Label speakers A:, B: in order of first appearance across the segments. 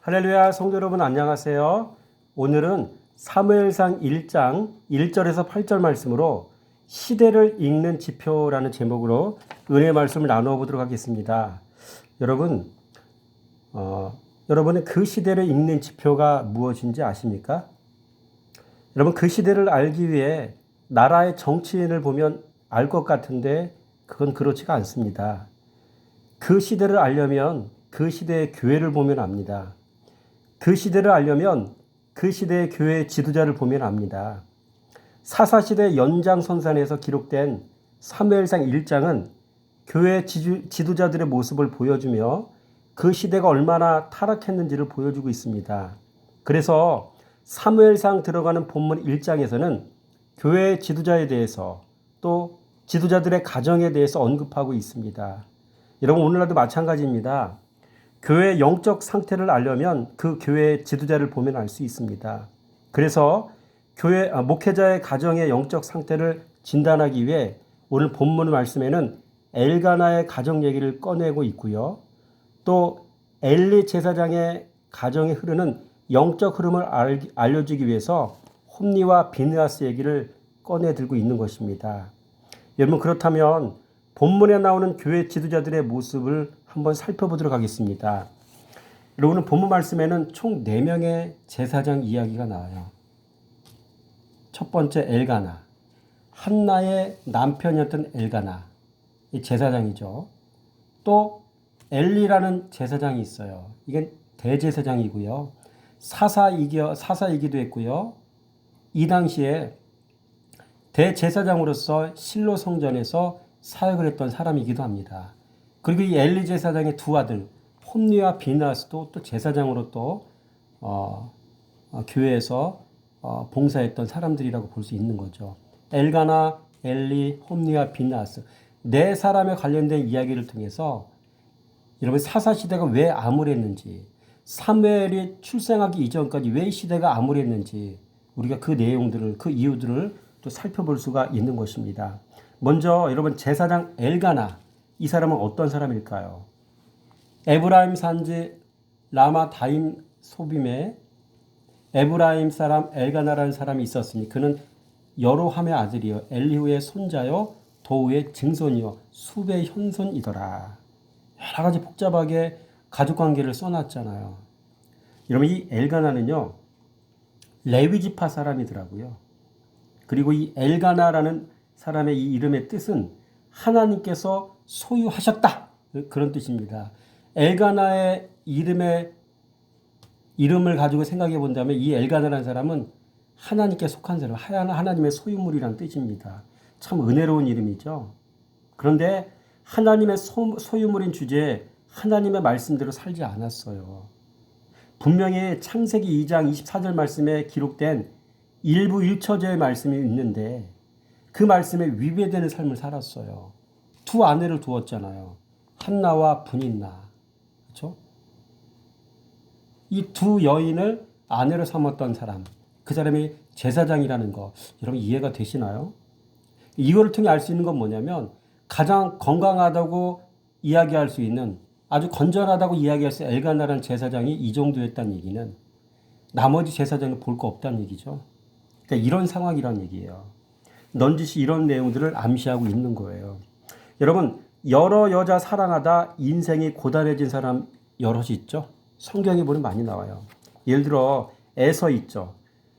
A: 할렐루야, 성도 여러분 안녕하세요. 오늘은 사무엘상 1장 1절에서 8절 말씀으로 시대를 읽는 지표라는 제목으로 은혜의 말씀을 나누어 보도록 하겠습니다. 여러분은 그 시대를 읽는 지표가 무엇인지 아십니까? 여러분, 그 시대를 알기 위해 나라의 정치인을 보면 알 것 같은데 그건 그렇지가 않습니다. 그 시대를 알려면 그 시대의 교회를 보면 압니다. 그 시대를 알려면 그 시대의 교회의 지도자를 보면 압니다. 사사시대 연장선상에서 기록된 사무엘상 1장은 교회 지도자들의 모습을 보여주며 그 시대가 얼마나 타락했는지를 보여주고 있습니다. 그래서 사무엘상 들어가는 본문 1장에서는 교회 지도자에 대해서 또 지도자들의 가정에 대해서 언급하고 있습니다. 여러분, 오늘날도 마찬가지입니다. 교회의 영적 상태를 알려면 그 교회의 지도자를 보면 알 수 있습니다. 그래서 목회자의 가정의 영적 상태를 진단하기 위해 오늘 본문 말씀에는 엘가나의 가정 얘기를 꺼내고 있고요. 또 엘리 제사장의 가정에 흐르는 영적 흐름을 알려주기 위해서 홈니와 비느하스 얘기를 꺼내 들고 있는 것입니다. 여러분, 그렇다면 본문에 나오는 교회 지도자들의 모습을 한번 살펴보도록 하겠습니다. 여러분, 본문 말씀에는 총 4명의 제사장 이야기가 나와요. 첫 번째 엘가나, 한나의 남편이었던 엘가나, 이 제사장이죠. 또 엘리라는 제사장이 있어요. 이게 대제사장이고요. 사사이기도 했고요. 이 당시에 대제사장으로서 실로 성전에서 사역을 했던 사람이기도 합니다. 그리고 이 엘리 제사장의 두 아들 홈니와 비느하스도 또 제사장으로 또 교회에서 봉사했던 사람들이라고 볼 수 있는 거죠. 엘가나, 엘리, 홈니와 비느하스 네 사람에 관련된 이야기를 통해서 여러분, 사사시대가 왜 암울했는지, 사무엘이 출생하기 이전까지 왜 시대가 암울했는지 우리가 그 내용들을, 그 이유들을 또 살펴볼 수가 있는 것입니다. 먼저 여러분, 제사장 엘가나, 이 사람은 어떤 사람일까요? 에브라임 산지 라마다임 소빔에 에브라임 사람 엘가나라는 사람이 있었으니 그는 여로함의 아들이요 엘리후의 손자요 도우의 증손이요 수베의 현손이더라. 여러 가지 복잡하게 가족관계를 써놨잖아요. 여러분, 이 엘가나는요 레위지파 사람이더라고요. 그리고 이 엘가나라는 사람의 이 이름의 뜻은 하나님께서 소유하셨다, 그런 뜻입니다. 엘가나의 이름을 가지고 생각해 본다면 이 엘가나라는 사람은 하나님께 속한 사람, 하나님의 소유물이라는 뜻입니다. 참 은혜로운 이름이죠. 그런데 하나님의 소유물인 주제에 하나님의 말씀대로 살지 않았어요. 분명히 창세기 2장 24절 말씀에 기록된 일부 1처제의 말씀이 있는데 그 말씀에 위배되는 삶을 살았어요. 두 아내를 두었잖아요. 한나와 분인나. 그렇죠? 이 두 여인을 아내로 삼았던 사람, 그 사람이 제사장이라는 거, 여러분 이해가 되시나요? 이거를 통해 알 수 있는 건 뭐냐면 가장 건강하다고 이야기할 수 있는, 아주 건전하다고 이야기할 수 있는 엘가나라는 제사장이 이 정도였다는 얘기는 나머지 제사장은 볼 거 없다는 얘기죠. 그러니까 이런 상황이란 얘기예요. 넌지시 이런 내용들을 암시하고 있는 거예요. 여러분, 여러 여자 사랑하다 인생이 고단해진 사람 여럿이 있죠. 성경에 보면 많이 나와요. 예를 들어 에서 있죠.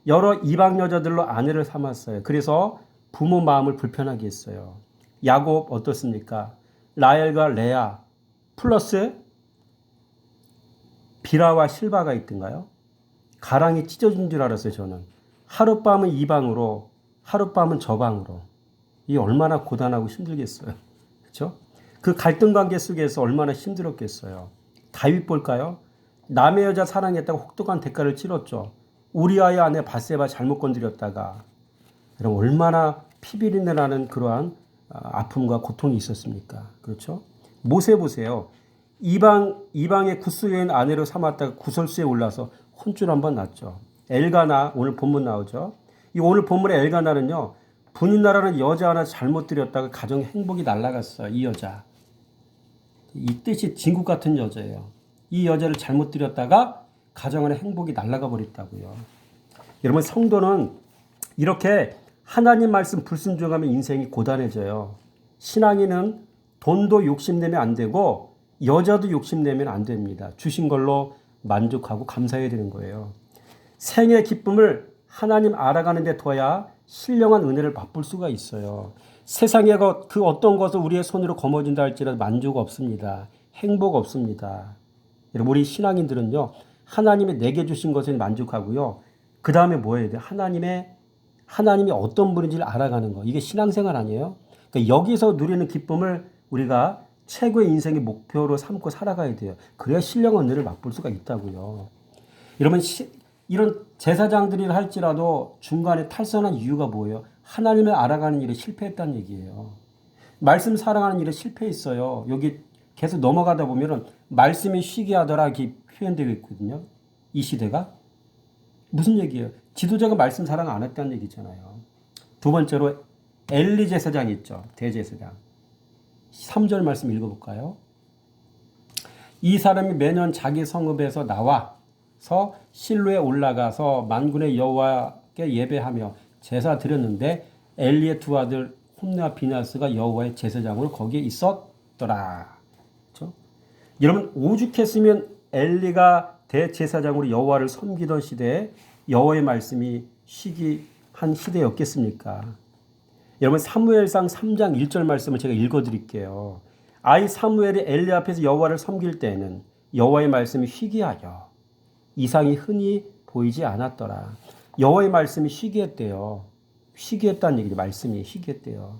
A: 여러 이방 여자들로 아내를 삼았어요. 그래서 부모 마음을 불편하게 했어요. 야곱 어떻습니까? 라헬과 레아 플러스 비라와 실바가 있던가요? 가랑이 찢어진 줄 알았어요. 저는 하룻밤은 이 방으로, 하룻밤은 저 방으로. 이게 얼마나 고단하고 힘들겠어요. 그렇죠? 그 갈등 관계 속에서 얼마나 힘들었겠어요. 다윗 볼까요? 남의 여자 사랑했다고 혹독한 대가를 치렀죠. 우리아의 아내 바세바 잘못 건드렸다가 여러분 얼마나 피비린내 나는 그러한 아픔과 고통이 있었습니까? 그렇죠? 모세 보세요. 이방의 구스 여인 아내로 삼았다가 구설수에 올라서 혼쭐 한번 났죠. 엘가나, 오늘 본문 나오죠. 이 오늘 본문의 엘가나는요, 분인나라는 여자 하나 잘못 들였다가 가정 행복이 날아갔어요. 이 여자. 이 뜻이 진국 같은 여자예요. 이 여자를 잘못 들였다가 가정 안의 행복이 날아가 버렸다고요. 여러분 성도는 이렇게 하나님 말씀 불순종하면 인생이 고단해져요. 신앙인은 돈도 욕심내면 안 되고 여자도 욕심내면 안 됩니다. 주신 걸로 만족하고 감사해야 되는 거예요. 생의 기쁨을 하나님 알아가는 데 둬야 신령한 은혜를 맛볼 수가 있어요. 세상의 그 어떤 것을 우리의 손으로 거머쥔다 할지라도 만족 없습니다. 행복 없습니다. 여러분 우리 신앙인들은요. 하나님이 내게 주신 것에 만족하고요. 그 다음에 뭐 해야 돼요? 하나님이 어떤 분인지를 알아가는 거. 이게 신앙생활 아니에요? 그러니까 여기서 누리는 기쁨을 우리가 최고의 인생의 목표로 삼고 살아가야 돼요. 그래야 신령한 은혜를 맛볼 수가 있다고요. 여러분 이런 제사장들이라 할지라도 중간에 탈선한 이유가 뭐예요? 하나님을 알아가는 일에 실패했다는 얘기예요. 말씀 사랑하는 일에 실패했어요. 여기 계속 넘어가다 보면은 말씀이 쉬게 하더라 이렇게 표현되어 있거든요. 이 시대가. 무슨 얘기예요? 지도자가 말씀 사랑 안 했다는 얘기잖아요. 두 번째로 엘리 제사장이 있죠. 대제사장. 3절 말씀 읽어볼까요? 이 사람이 매년 자기 성읍에서 나와서 실로에 올라가서 만군의 여호와께 예배하며 제사 드렸는데 엘리의 두 아들 홈리와 비나스가 여호와의 제사장으로 거기에 있었더라. 그렇죠? 여러분 오죽했으면 엘리가 대제사장으로 여호와를 섬기던 시대에 여호와의 말씀이 시기한 시대였겠습니까? 여러분 사무엘상 3장 1절 말씀을 제가 읽어드릴게요. 아이 사무엘이 엘리 앞에서 여호와를 섬길 때에는 여호와의 말씀이 희귀하여 이상이 흔히 보이지 않았더라. 여호와의 말씀이 희귀했대요. 희귀했다는 얘기죠. 말씀이 희귀했대요.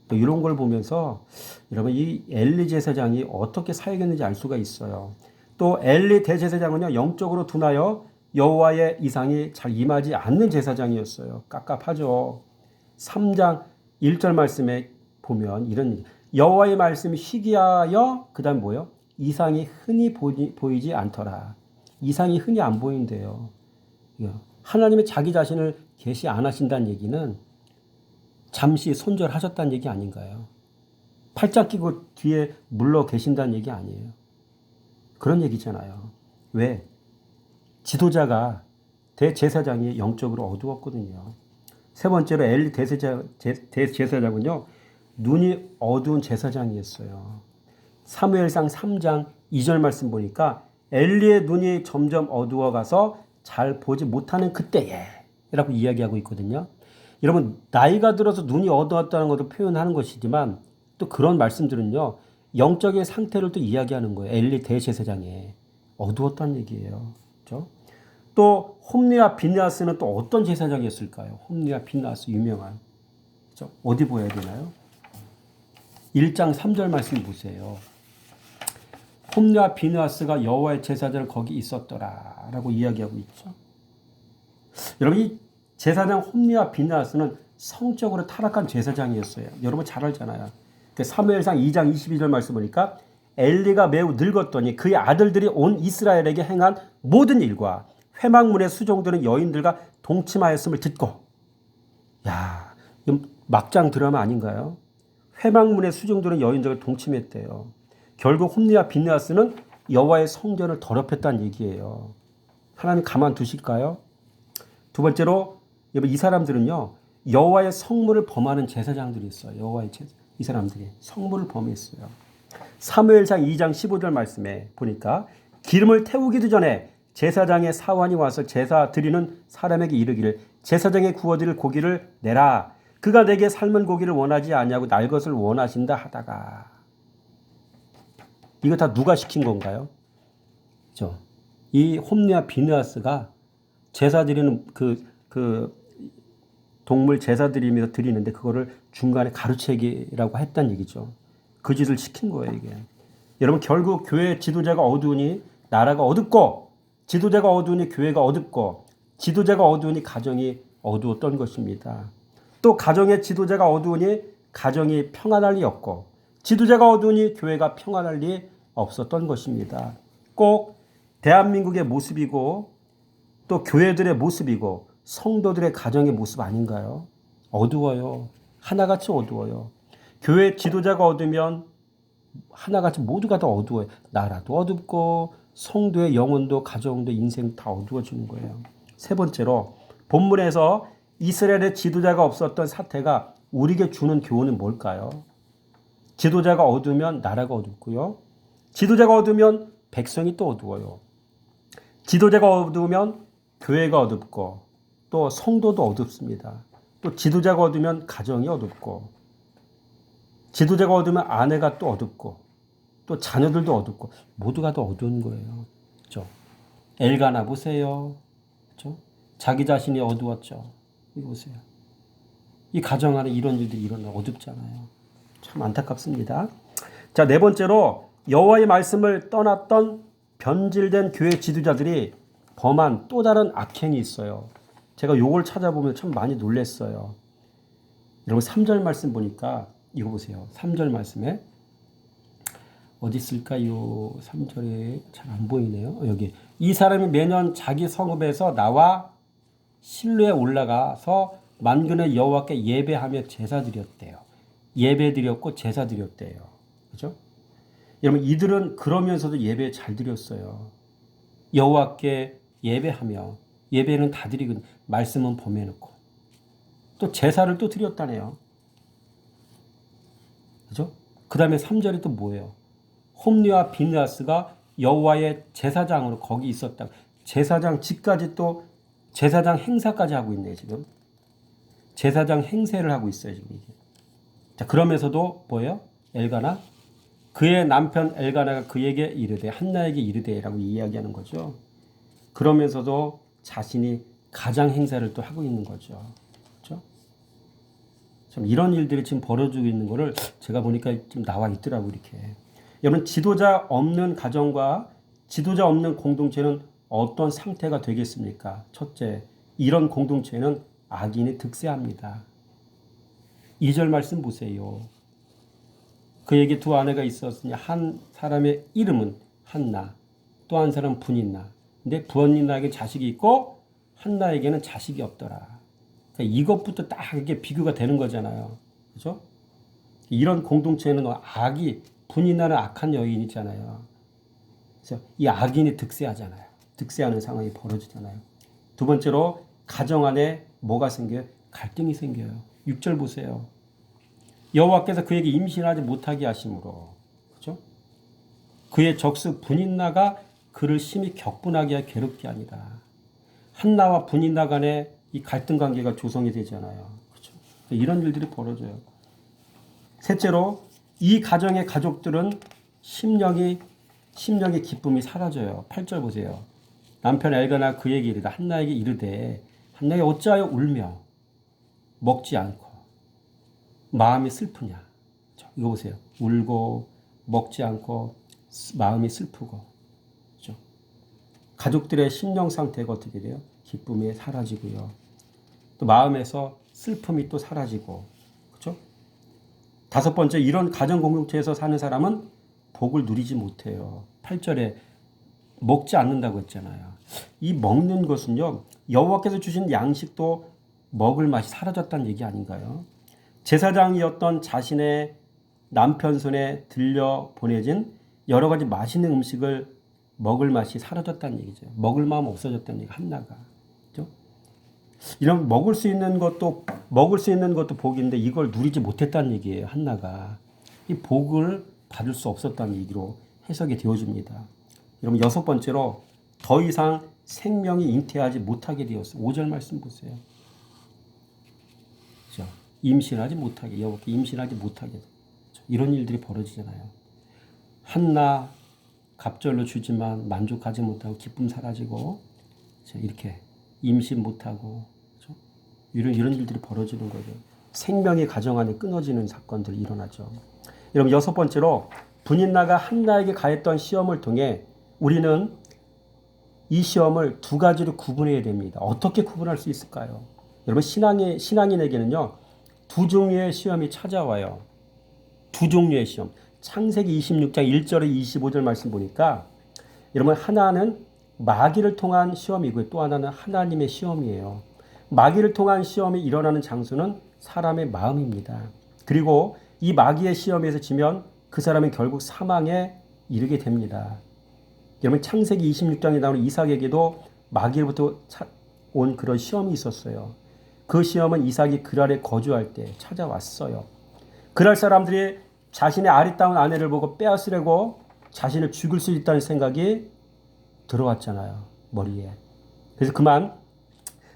A: 또 이런 걸 보면서 여러분 이 엘리 제사장이 어떻게 사역했는지 알 수가 있어요. 또 엘리 대제사장은요 영적으로 둔하여 여호와의 이상이 잘 임하지 않는 제사장이었어요. 깝깝하죠. 3장 1절 말씀에 보면 이런 여호와의 말씀이 희귀하여 그 다음 뭐예요? 이상이 흔히 보이지 않더라. 이상이 흔히 안 보인대요. 하나님의 자기 자신을 계시 안 하신다는 얘기는 잠시 손절하셨다는 얘기 아닌가요? 팔짱 끼고 뒤에 물러 계신다는 얘기 아니에요. 그런 얘기잖아요. 왜? 지도자가 대제사장이 영적으로 어두웠거든요. 세 번째로 엘리 대제사장은요. 눈이 어두운 제사장이었어요. 사무엘상 3장 2절 말씀 보니까 엘리의 눈이 점점 어두워가서 잘 보지 못하는 그때에 라고 이야기하고 있거든요. 여러분 나이가 들어서 눈이 어두웠다는 것도 표현하는 것이지만 또 그런 말씀들은요. 영적인 상태를 또 이야기하는 거예요. 엘리 대제사장이 어두웠다는 얘기예요. 그렇죠? 또 홈리와 비느하스는 또 어떤 제사장이었을까요? 홈리와 비느하스 유명한. 그렇죠? 어디 보여야 되나요? 1장 3절 말씀 보세요. 홈리와 비느하스가 여호와의 제사장을 거기 있었더라라고 이야기하고 있죠. 여러분 이 제사장 홈리와 비느하스는 성적으로 타락한 제사장이었어요. 여러분 잘 알잖아요. 사무엘상 2장 22절 말씀 보니까 엘리가 매우 늙었더니 그의 아들들이 온 이스라엘에게 행한 모든 일과 회막문의 수종들은 여인들과 동침하였음을 듣고 야 막장 드라마 아닌가요? 회막문의 수종들은 여인들과 동침했대요. 결국 홈리와 비느하스는 여호와의 성전을 더럽혔다는 얘기예요. 하나님 가만두실까요? 두 번째로 이 사람들은요 여호와의 성물을 범하는 제사장들이 있어요. 이 사람들이 성물을 범했어요. 사무엘상 2장 15절 말씀에 보니까 기름을 태우기도 전에 제사장의 사환이 와서 제사 드리는 사람에게 이르기를 제사장의 구워드릴 고기를 내라. 그가 내게 삶은 고기를 원하지 아니하고 날 것을 원하신다 하다가 이거 다 누가 시킨 건가요? 그렇죠? 이 홈리와 비느하스가 제사 드리는 그 동물 제사 드리면서 드리는데 그거를 중간에 가루채기라고 했다는 얘기죠. 그 짓을 시킨 거예요, 이게. 여러분 결국 교회 지도자가 어두우니 나라가 어둡고 지도자가 어두우니 교회가 어둡고 지도자가 어두우니 가정이 어두웠던 것입니다. 또 가정의 지도자가 어두우니 가정이 평안할 리 없고 지도자가 어두우니 교회가 평안할 리 없었던 것입니다. 꼭 대한민국의 모습이고 또 교회들의 모습이고 성도들의 가정의 모습 아닌가요? 어두워요. 하나같이 어두워요. 교회 지도자가 어두면 하나같이 모두가 다 어두워요. 나라도 어둡고 성도의 영혼도 가정도 인생 다 어두워지는 거예요. 세 번째로 본문에서 이스라엘의 지도자가 없었던 사태가 우리에게 주는 교훈은 뭘까요? 지도자가 어두우면 나라가 어둡고요. 지도자가 어두우면 백성이 또 어두워요. 지도자가 어두우면 교회가 어둡고 또 성도도 어둡습니다. 또 지도자가 어두우면 가정이 어둡고 지도자가 어두우면 아내가 또 어둡고 또 자녀들도 어둡고 모두가 더 어두운 거예요. 그렇죠? 엘가나 보세요. 그렇죠? 자기 자신이 어두웠죠. 이거 보세요. 이 가정 안에 이런 일들이 일어나 어둡잖아요. 참 안타깝습니다. 자, 네 번째로 여호와의 말씀을 떠났던 변질된 교회 지도자들이 범한 또 다른 악행이 있어요. 제가 요걸 찾아보면 참 많이 놀랐어요. 여러분 3절 말씀 보니까 이거 보세요. 3절 말씀에 어디 있을까요? 3절에 잘 안 보이네요. 여기 이 사람이 매년 자기 성읍에서 나와 실로에 올라가서 만군의 여호와께 예배하며 제사 드렸대요. 예배 드렸고 제사 드렸대요. 그죠? 여러분 이들은 그러면서도 예배 잘 드렸어요. 여호와께 예배하며 예배는 다 드리고 말씀은 범해놓고 또 제사를 또 드렸다네요. 그죠? 그 다음에 3절이 또 뭐예요? 홈리와 비느하스가 여호와의 제사장으로 거기 있었다. 제사장 집까지 또 제사장 행사까지 하고 있네요. 지금 제사장 행세를 하고 있어요. 지금 이게. 자, 그러면서도 뭐예요? 엘가나 그의 남편 엘가나가 그에게 이르되 한나에게 이르되라고 이야기하는 거죠. 그러면서도 자신이 가장 행사를 또 하고 있는 거죠. 그렇죠? 참 이런 일들이 지금 벌어지고 있는 거를 제가 보니까 좀 나와 있더라고 이렇게. 여러분 지도자 없는 가정과 지도자 없는 공동체는 어떤 상태가 되겠습니까? 첫째, 이런 공동체는 악인이 득세합니다. 2절 말씀 보세요. 그에게 두 아내가 있었으니 한 사람의 이름은 한나, 또 한 사람 분인나. 근데 분인나에게 자식이 있고 한나에게는 자식이 없더라. 그러니까 이것부터 딱 이게 비교가 되는 거잖아요. 그렇죠? 이런 공동체에는 악이 분인나는 악한 여인이잖아요. 그래서 이 악인이 득세하잖아요. 득세하는 상황이 벌어지잖아요. 두 번째로 가정 안에 뭐가 생겨요? 갈등이 생겨요. 6절 보세요. 여호와께서 그에게 임신하지 못하게 하심으로, 그렇죠? 그의 적수 분인나가 그를 심히 격분하게 하여 괴롭게 하니라. 한나와 분인나 간에 이 갈등 관계가 조성이 되잖아요. 그렇죠? 이런 일들이 벌어져요. 셋째로 이 가정의 가족들은 심령의 기쁨이 사라져요. 8절 보세요. 남편 엘가나 그에게 이르되 한나에게 이르되 한나에게 어찌하여 울며 먹지 않고 마음이 슬프냐. 이거 보세요. 울고 먹지 않고 마음이 슬프고. 그렇죠? 가족들의 심령 상태가 어떻게 돼요? 기쁨이 사라지고요. 또 마음에서 슬픔이 또 사라지고. 그렇죠? 다섯 번째, 이런 가정 공동체에서 사는 사람은 복을 누리지 못해요. 8절에 먹지 않는다고 했잖아요. 이 먹는 것은요, 여호와께서 주신 양식도 먹을 맛이 사라졌다는 얘기 아닌가요? 제사장이었던 자신의 남편 손에 들려 보내진 여러 가지 맛있는 음식을 먹을 맛이 사라졌다는 얘기죠. 먹을 마음 없어졌다는 얘기, 한나가. 그렇죠? 이런 먹을 수 있는 것도 복인데 이걸 누리지 못했다는 얘기예요, 한나가. 이 복을 받을 수 없었다는 얘기로 해석이 되어집니다. 여러분 여섯 번째로 더 이상 생명이 잉태하지 못하게 되었어요. 5절 말씀 보세요. 그렇죠? 임신하지 못하게, 여호와께 임신하지 못하게. 그렇죠? 이런 일들이 벌어지잖아요. 한나 갑절로 주지만 만족하지 못하고 기쁨 사라지고, 그렇죠? 이렇게 임신 못하고, 그렇죠? 이런 일들이 벌어지는 거죠. 생명이 가정 안에 끊어지는 사건들이 일어나죠. 여러분 여섯 번째로 분인나가 한나에게 가했던 시험을 통해 우리는 이 시험을 두 가지로 구분해야 됩니다. 어떻게 구분할 수 있을까요? 여러분 신앙인에게는요, 두 종류의 시험이 찾아와요. 두 종류의 시험. 창세기 26장 1절에 25절 말씀 보니까 여러분 하나는 마귀를 통한 시험이고 또 하나는 하나님의 시험이에요. 마귀를 통한 시험이 일어나는 장소는 사람의 마음입니다. 그리고 이 마귀의 시험에서 지면 그 사람은 결국 사망에 이르게 됩니다. 여러분 창세기 26장에 나오는 이삭에게도 마귀로부터 온 그런 시험이 있었어요. 그 시험은 이삭이 그랄에 거주할 때 찾아왔어요. 그랄 사람들이 자신의 아리따운 아내를 보고 빼앗으려고 자신을 죽일 수 있다는 생각이 들어왔잖아요. 머리에. 그래서 그만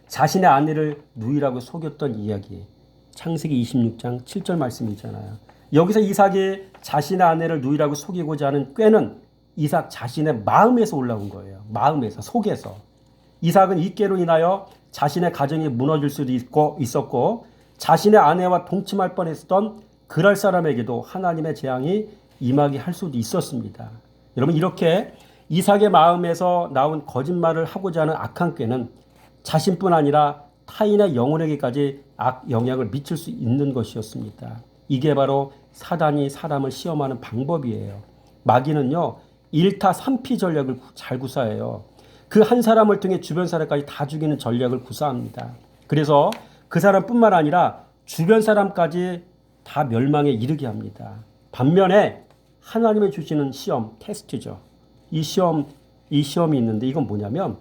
A: 자신의 아내를 누이라고 속였던 이야기. 창세기 26장 7절 말씀이잖아요. 여기서 이삭이 자신의 아내를 누이라고 속이고자 하는 꾀는 이삭 자신의 마음에서 올라온 거예요. 마음에서, 속에서. 이삭은 이 꾀로 인하여 자신의 가정이 무너질 수도 있었고 자신의 아내와 동침할 뻔했던 그랄 사람에게도 하나님의 재앙이 임하게 할 수도 있었습니다. 여러분 이렇게 이삭의 마음에서 나온 거짓말을 하고자 하는 악한 꾀는 자신뿐 아니라 타인의 영혼에게까지 악 영향을 미칠 수 있는 것이었습니다. 이게 바로 사단이 사람을 시험하는 방법이에요. 마귀는요 1타 3피 전략을 잘 구사해요. 그 한 사람을 통해 주변 사람까지 다 죽이는 전략을 구사합니다. 그래서 그 사람뿐만 아니라 주변 사람까지 다 멸망에 이르게 합니다. 반면에 하나님이 주시는 시험, 테스트죠. 이 시험이 있는데 이건 뭐냐면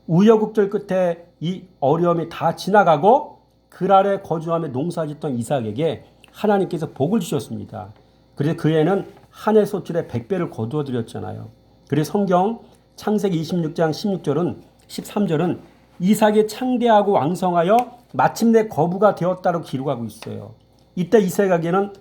A: 우여곡절 끝에 이 어려움이 다 지나가고 그랄에 거주하며 농사짓던 이삭에게 하나님께서 복을 주셨습니다. 그래서 그 애는 한 해 소출의 100배를 거두어 드렸잖아요. 그래서 성경 창세기 26장 16절은 13절은 이삭이 창대하고 왕성하여 마침내 거부가 되었다고 기록하고 있어요. 이때 이삭에게는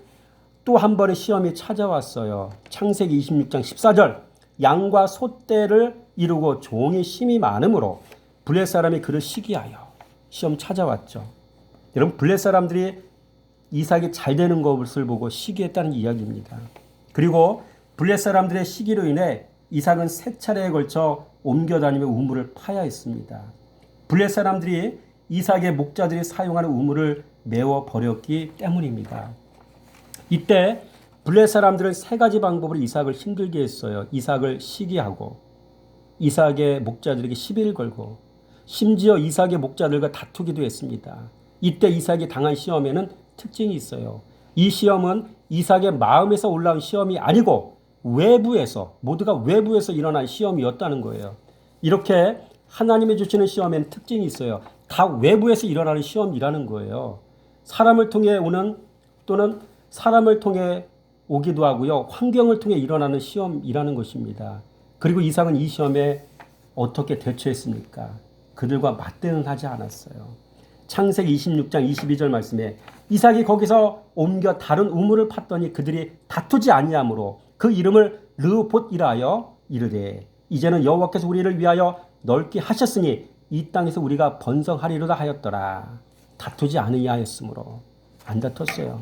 A: 또 한 번의 시험이 찾아왔어요. 창세기 26장 14절 양과 소떼를 이루고 종이 심이 많으므로 블레 사람이 그를 시기하여 시험 찾아왔죠. 여러분 블레 사람들이 이삭이 잘 되는 것을 보고 시기했다는 이야기입니다. 그리고 블레 사람들의 시기로 인해 이삭은 세 차례에 걸쳐 옮겨다니며 우물을 파야 했습니다. 블레 사람들이 이삭의 목자들이 사용하는 우물을 메워 버렸기 때문입니다. 이때 블레 사람들은 세 가지 방법으로 이삭을 힘들게 했어요. 이삭을 시기하고 이삭의 목자들에게 시비를 걸고 심지어 이삭의 목자들과 다투기도 했습니다. 이때 이삭이 당한 시험에는 특징이 있어요. 이 시험은 이삭의 마음에서 올라온 시험이 아니고 외부에서 모두가 외부에서 일어난 시험이었다는 거예요. 이렇게 하나님이 주시는 시험에는 특징이 있어요. 다 외부에서 일어나는 시험이라는 거예요. 사람을 통해 오는 또는 사람을 통해 오기도 하고요. 환경을 통해 일어나는 시험이라는 것입니다. 그리고 이삭은 이 시험에 어떻게 대처했습니까? 그들과 맞대응하지 않았어요. 창세기 26장 22절 말씀에 이삭이 거기서 옮겨 다른 우물을 팠더니 그들이 다투지 아니하므로 그 이름을 르봇이라 하여 이르되 이제는 여호와께서 우리를 위하여 넓게 하셨으니 이 땅에서 우리가 번성하리로다 하였더라. 다투지 않으냐였으므로 안 다퉜어요.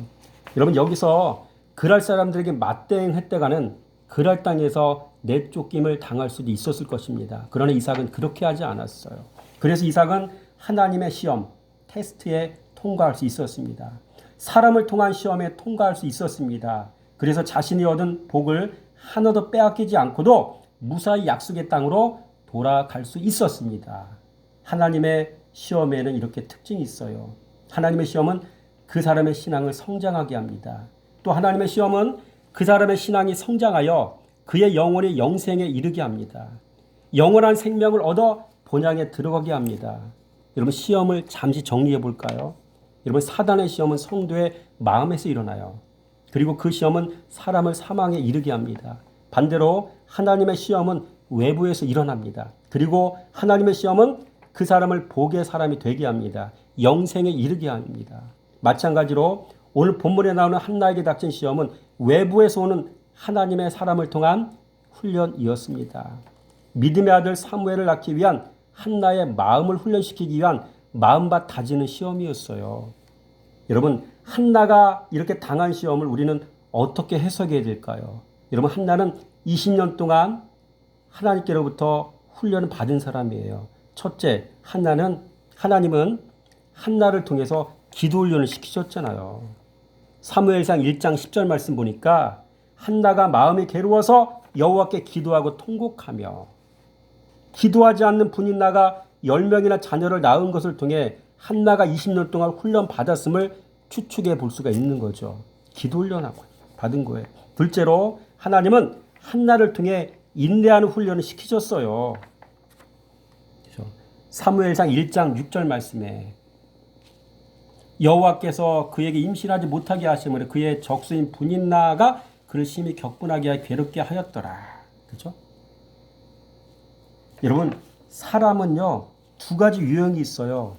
A: 여러분 여기서 그랄 사람들에게 맞대응했다가는 그랄 땅에서 내쫓김을 당할 수도 있었을 것입니다. 그러나 이삭은 그렇게 하지 않았어요. 그래서 이삭은 하나님의 시험, 테스트에 통과할 수 있었습니다. 사람을 통한 시험에 통과할 수 있었습니다. 그래서 자신이 얻은 복을 하나도 빼앗기지 않고도 무사히 약속의 땅으로 돌아갈 수 있었습니다. 하나님의 시험에는 이렇게 특징이 있어요. 하나님의 시험은 그 사람의 신앙을 성장하게 합니다. 또 하나님의 시험은 그 사람의 신앙이 성장하여 그의 영혼이 영생에 이르게 합니다. 영원한 생명을 얻어 본향에 들어가게 합니다. 여러분 시험을 잠시 정리해 볼까요? 여러분 사단의 시험은 성도의 마음에서 일어나요. 그리고 그 시험은 사람을 사망에 이르게 합니다. 반대로 하나님의 시험은 외부에서 일어납니다. 그리고 하나님의 시험은 그 사람을 복의 사람이 되게 합니다. 영생에 이르게 합니다. 마찬가지로 오늘 본문에 나오는 한나에게 닥친 시험은 외부에서 오는 하나님의 사람을 통한 훈련이었습니다. 믿음의 아들 사무엘을 낳기 위한 한나의 마음을 훈련시키기 위한 마음밭 다지는 시험이었어요. 여러분 한나가 이렇게 당한 시험을 우리는 어떻게 해석해야 될까요? 여러분 한나는 20년 동안 하나님께로부터 훈련을 받은 사람이에요. 첫째, 하나님은 한나를 통해서 기도 훈련을 시키셨잖아요. 사무엘상 1장 10절 말씀 보니까 한나가 마음이 괴로워서 여호와께 기도하고 통곡하며 기도하지 않는 분인나가 10명이나 자녀를 낳은 것을 통해 한나가 20년 동안 훈련 받았음을 추측해 볼 수가 있는 거죠. 기도 훈련하고 받은 거예요. 둘째로 하나님은 한나를 통해 인내하는 훈련을 시키셨어요. 그렇죠? 사무엘상 1장 6절 말씀에 여호와께서 그에게 임신하지 못하게 하심으로 그의 적수인 분인나가 그를 심히 격분하게 하여 괴롭게 하였더라. 그렇죠? 여러분, 사람은요, 두 가지 유형이 있어요.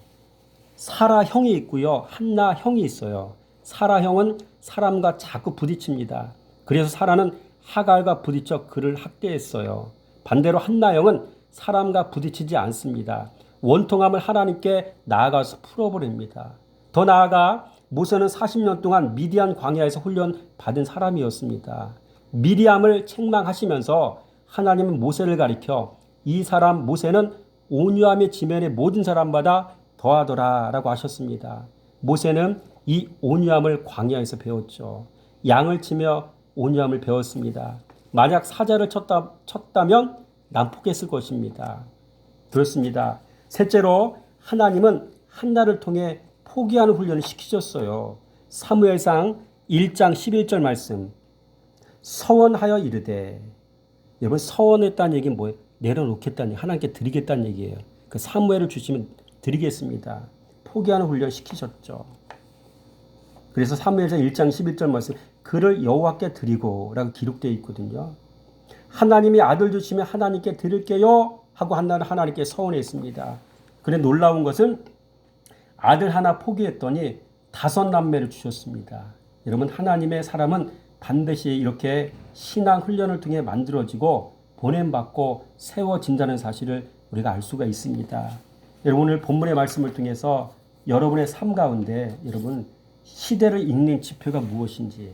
A: 사라형이 있고요, 한나형이 있어요. 사라형은 사람과 자꾸 부딪힙니다. 그래서 사라는 하갈과 부딪혀 그를 학대했어요. 반대로 한나형은 사람과 부딪히지 않습니다. 원통함을 하나님께 나아가서 풀어버립니다. 더 나아가 모세는 40년 동안 미디안 광야에서 훈련 받은 사람이었습니다. 미리암을 책망하시면서 하나님은 모세를 가리켜 이 사람 모세는 온유함의 지면에 모든 사람마다 더하더라 라고 하셨습니다. 모세는 이 온유함을 광야에서 배웠죠. 양을 치며 온유함을 배웠습니다. 만약 사자를 쳤다면 난폭했을 것입니다. 그렇습니다. 셋째로 하나님은 한나를 통해 포기하는 훈련을 시키셨어요. 사무엘상 1장 11절 말씀. 서원하여 이르되. 여러분, 서원했다는 얘기는 뭐예요? 내려놓겠다는 얘기, 하나님께 드리겠다는 얘기예요. 그 사무엘을 주시면 드리겠습니다. 포기하는 훈련 시키셨죠. 그래서 사무엘상 1장 11절 말씀, 그를 여호와께 드리고 라고 기록되어 있거든요. 하나님이 아들 주시면 하나님께 드릴게요 하고 한나는 하나님께 서원했습니다. 그런데 놀라운 것은 아들 하나 포기했더니 5 남매를 주셨습니다. 여러분, 하나님의 사람은 반드시 이렇게 신앙 훈련을 통해 만들어지고 보냄받고 세워진다는 사실을 우리가 알 수가 있습니다. 여러분, 오늘 본문의 말씀을 통해서 여러분의 삶 가운데 여러분 시대를 읽는 지표가 무엇인지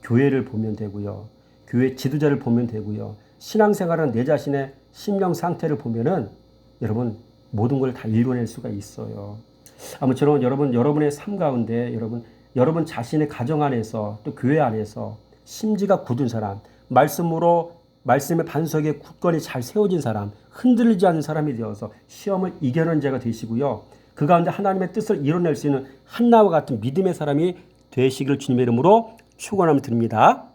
A: 교회를 보면 되고요. 교회 지도자를 보면 되고요. 신앙생활은 내 자신의 심령 상태를 보면은 여러분 모든 걸 다 읽어낼 수가 있어요. 아무쪼록 여러분의 삶 가운데 여러분 자신의 가정 안에서 또 교회 안에서 심지가 굳은 사람, 말씀의 반석에 굳건히 잘 세워진 사람, 흔들리지 않는 사람이 되어서 시험을 이겨낸 자가 되시고요. 그 가운데 하나님의 뜻을 이뤄낼 수 있는 한나와 같은 믿음의 사람이 되시기를 주님의 이름으로 축원함을 드립니다.